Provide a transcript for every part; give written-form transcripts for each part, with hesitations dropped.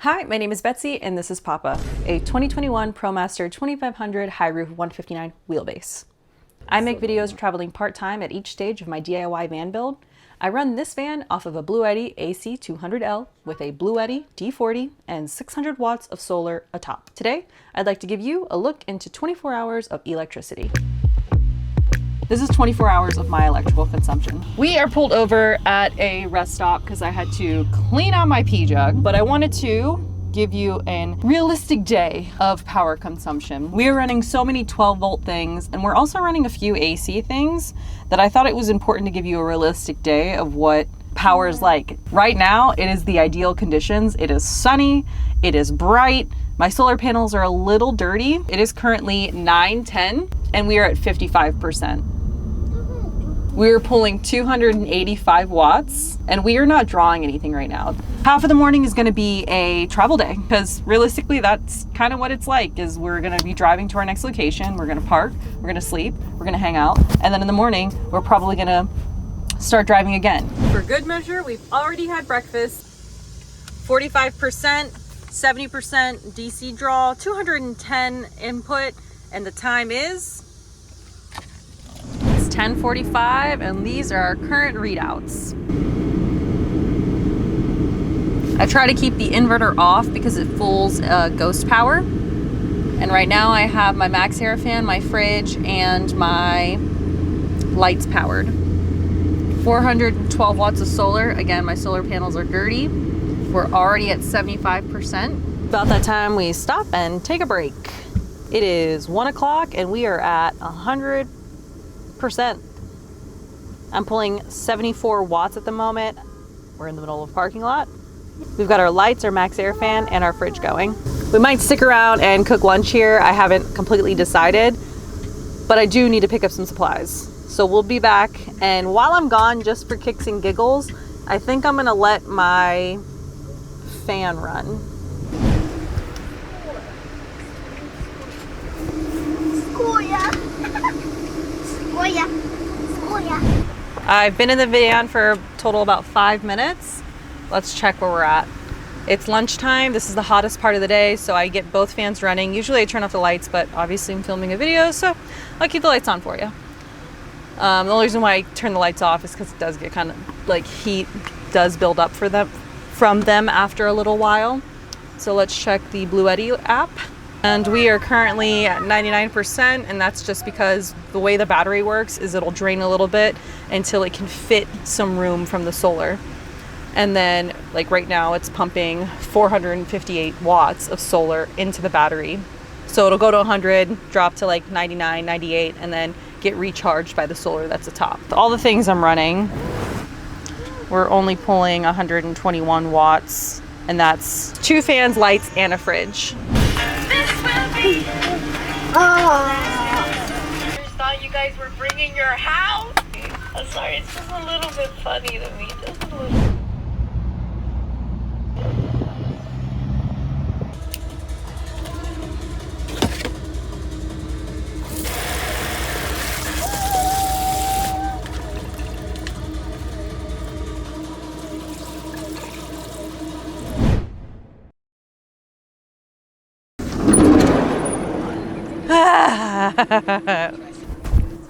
Hi, my name is Betsy and this is Papa, a 2021 ProMaster 2500 high roof 159 wheelbase. I make videos traveling part-time at each stage of my DIY van build. I run this van off of a Bluetti AC200L with a Bluetti D40 and 600 watts of solar atop. Today, I'd like to give you a look into 24 hours of electricity. This is 24 hours of my electrical consumption. We are pulled over at a rest stop because I had to clean out my pee jug, but I wanted to give you a realistic day of power consumption. We are running so many 12-volt things, and we're also running a few AC things that I thought it was important to give you a realistic day of what power is like. Right now, it is the ideal conditions. It is sunny, it is bright. My solar panels are a little dirty. It is currently 9:10 and we are at 55%. We're pulling 285 watts and we are not drawing anything right now. Half of the morning is gonna be a travel day because realistically that's kind of what it's like, is we're gonna be driving to our next location, we're gonna park, we're gonna sleep, we're gonna hang out, and then in the morning, we're probably gonna start driving again. For good measure, we've already had breakfast. 45%, 70% DC draw, 210 input, and the time is 10:45, and these are our current readouts. I try to keep the inverter off because it fools ghost power. And right now I have my max air fan, my fridge, and my lights powered. 412 watts of solar. Again, my solar panels are dirty. We're already at 75%. About that time we stop and take a break. It is 1 o'clock and we are at 100%. I'm pulling 74 watts at the moment. We're in the middle of a parking lot. We've got our lights, our max air fan, and our fridge going. We might stick around and cook lunch here. I haven't completely decided, but I do need to pick up some supplies. So we'll be back, and while I'm gone, just for kicks and giggles, I think I'm gonna let my fan run. I've been in the van for a total about 5 minutes. Let's check where we're at. It's lunchtime. This is the hottest part of the day, so I get both fans running. Usually I turn off the lights, but obviously I'm filming a video, so I'll keep the lights on for you. The only reason why I turn the lights off is because it does get kind of like heat does build up from them after a little while. So let's check the Bluetti app. And we are currently at 99%, and that's just because the way the battery works is it'll drain a little bit until it can fit some room from the solar. And then, like right now, it's pumping 458 watts of solar into the battery. So it'll go to 100, drop to like 99, 98, and then get recharged by the solar that's atop. All the things I'm running, we're only pulling 121 watts, and that's 2 fans, lights, and a fridge. I just thought you guys were bringing your house. I'm sorry, it's just a little bit funny to me. Just a little.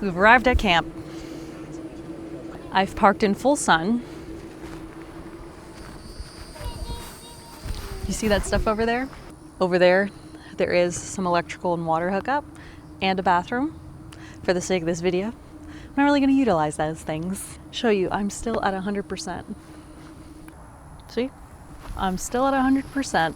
We've arrived at camp. I've parked in full sun. You see that stuff over there? Over there, there is some electrical and water hookup and a bathroom. For the sake of this video, I'm not really going to utilize those things. Show you, I'm still at 100%. See? I'm still at 100%.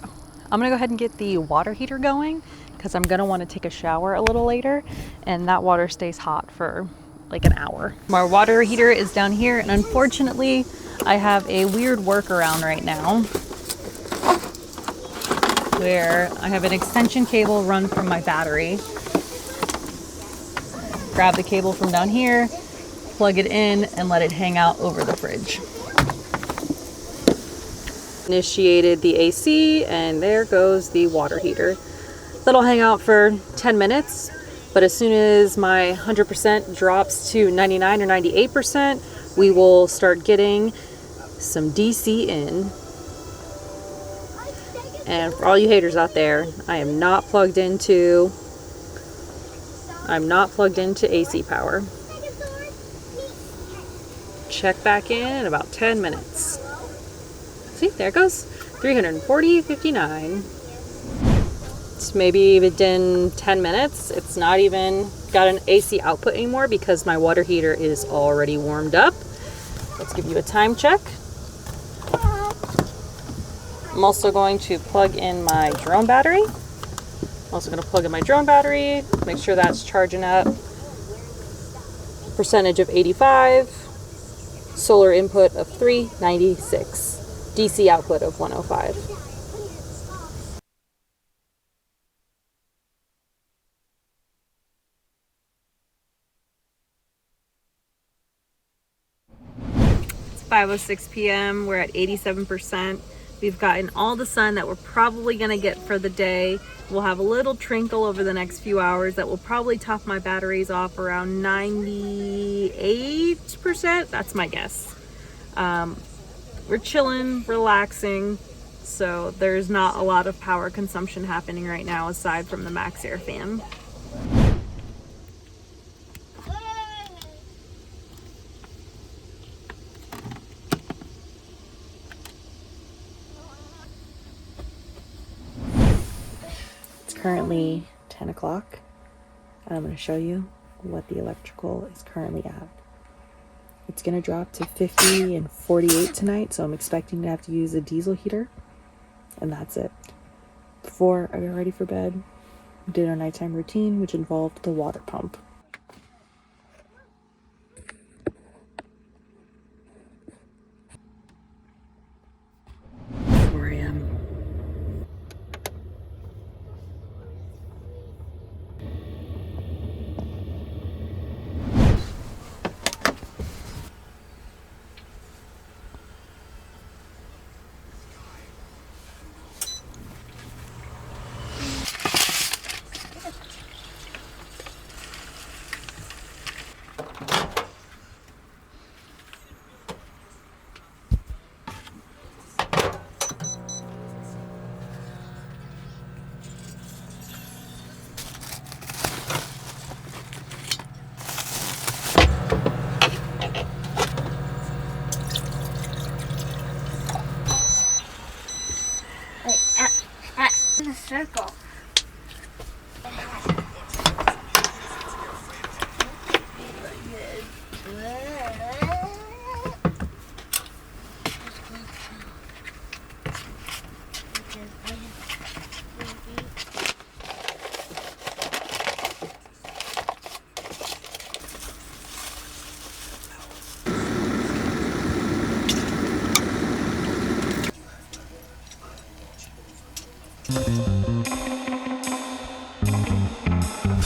I'm gonna go ahead and get the water heater going because I'm gonna want to take a shower a little later, and that water stays hot for like an hour. My water heater is down here, and unfortunately I have a weird workaround right now where I have an extension cable run from my battery. Grab the cable from down here, plug it in, and let it hang out over the fridge. Initiated the AC, and there goes the water heater. That'll hang out for 10 minutes, but as soon as my 100% drops to 99 or 98%, we will start getting some DC in. And for all you haters out there, I'm not plugged into AC power. Check back in about 10 minutes. See, there it goes. 340.59. It's maybe within 10 minutes. It's not even got an AC output anymore because my water heater is already warmed up. Let's give you a time check. I'm also going to plug in my drone battery. Make sure that's charging up. Percentage of 85. Solar input of 396. DC output of 105. It's 5:06 p.m. We're at 87%. We've gotten all the sun that we're probably gonna get for the day. We'll have a little trinkle over the next few hours that will probably top my batteries off around 98%. That's my guess. We're chilling, relaxing, so there's not a lot of power consumption happening right now aside from the max air fan. It's currently 10 o'clock. I'm going to show you what the electrical is currently at. It's going to drop to 50 and 48 tonight, so I'm expecting to have to use a diesel heater, and that's it. Before I got ready for bed, we did our nighttime routine, which involved the water pump. 4 a.m. In a circle.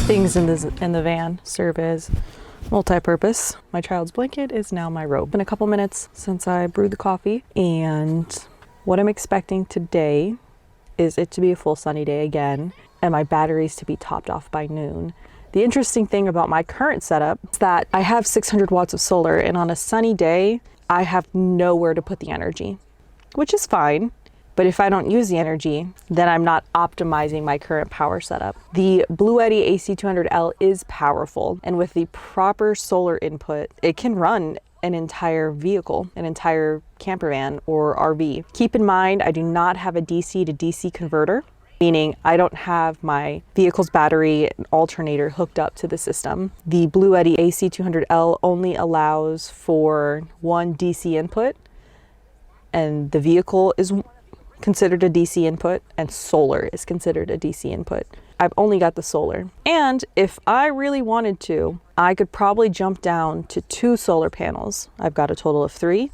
Things in the van serve as multi-purpose. My child's blanket is now my robe. Been a couple minutes since I brewed the coffee, and what I'm expecting today is it to be a full sunny day again and my batteries to be topped off by noon. The interesting thing about my current setup is that I have 600 watts of solar, and on a sunny day I have nowhere to put the energy, which is fine. But if I don't use the energy, then I'm not optimizing my current power setup. The Bluetti AC200L is powerful, and with the proper solar input, it can run an entire vehicle, an entire camper van or RV. Keep in mind, I do not have a DC to DC converter, meaning I don't have my vehicle's battery alternator hooked up to the system. The Bluetti AC200L only allows for one DC input, and the vehicle is considered a DC input and solar is considered a DC input. I've only got the solar. And if I really wanted to, I could probably jump down to 2 solar panels. I've got a total of 3.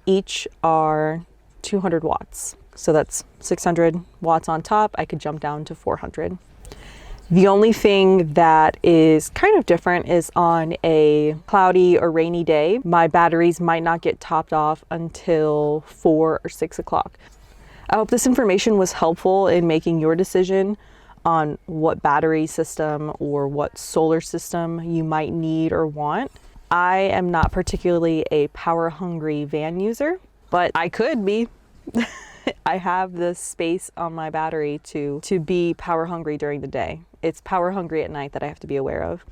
Each are 200 watts. So that's 600 watts on top. I could jump down to 400. The only thing that is kind of different is on a cloudy or rainy day, my batteries might not get topped off until 4 or 6 o'clock. I hope this information was helpful in making your decision on what battery system or what solar system you might need or want. I am not particularly a power hungry van user, but I could be. I have the space on my battery to be power hungry during the day. It's power hungry at night that I have to be aware of.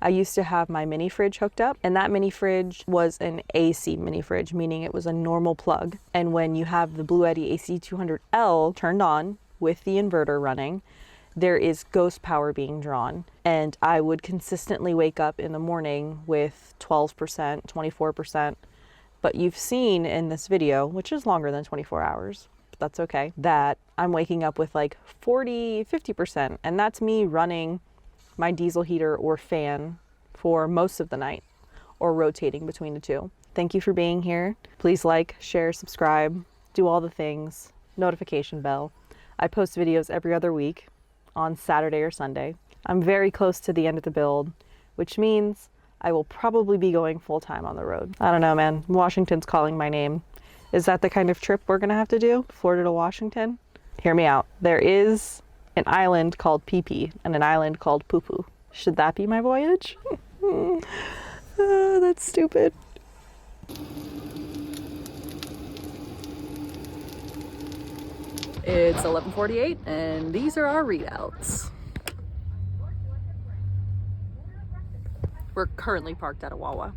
I used to have my mini fridge hooked up, and that mini fridge was an AC mini fridge, meaning it was a normal plug. And when you have the Bluetti AC200L turned on with the inverter running, there is ghost power being drawn. And I would consistently wake up in the morning with 12%, 24%. But you've seen in this video, which is longer than 24 hours, but that's okay, that I'm waking up with like 40, 50%. And that's me running my diesel heater or fan for most of the night, or rotating between the two. Thank you for being here. Please like, share, subscribe, do all the things, notification bell. I post videos every other week on Saturday or Sunday. I'm very close to the end of the build, which means I will probably be going full-time on the road. I don't know, man. Washington's calling my name. Is that the kind of trip we're gonna have to do? Florida to Washington? Hear me out. There is an island called Pee Pee and an island called Poo Poo. Should that be my voyage? That's stupid. It's 11:48 and these are our readouts. We're currently parked at a Wawa.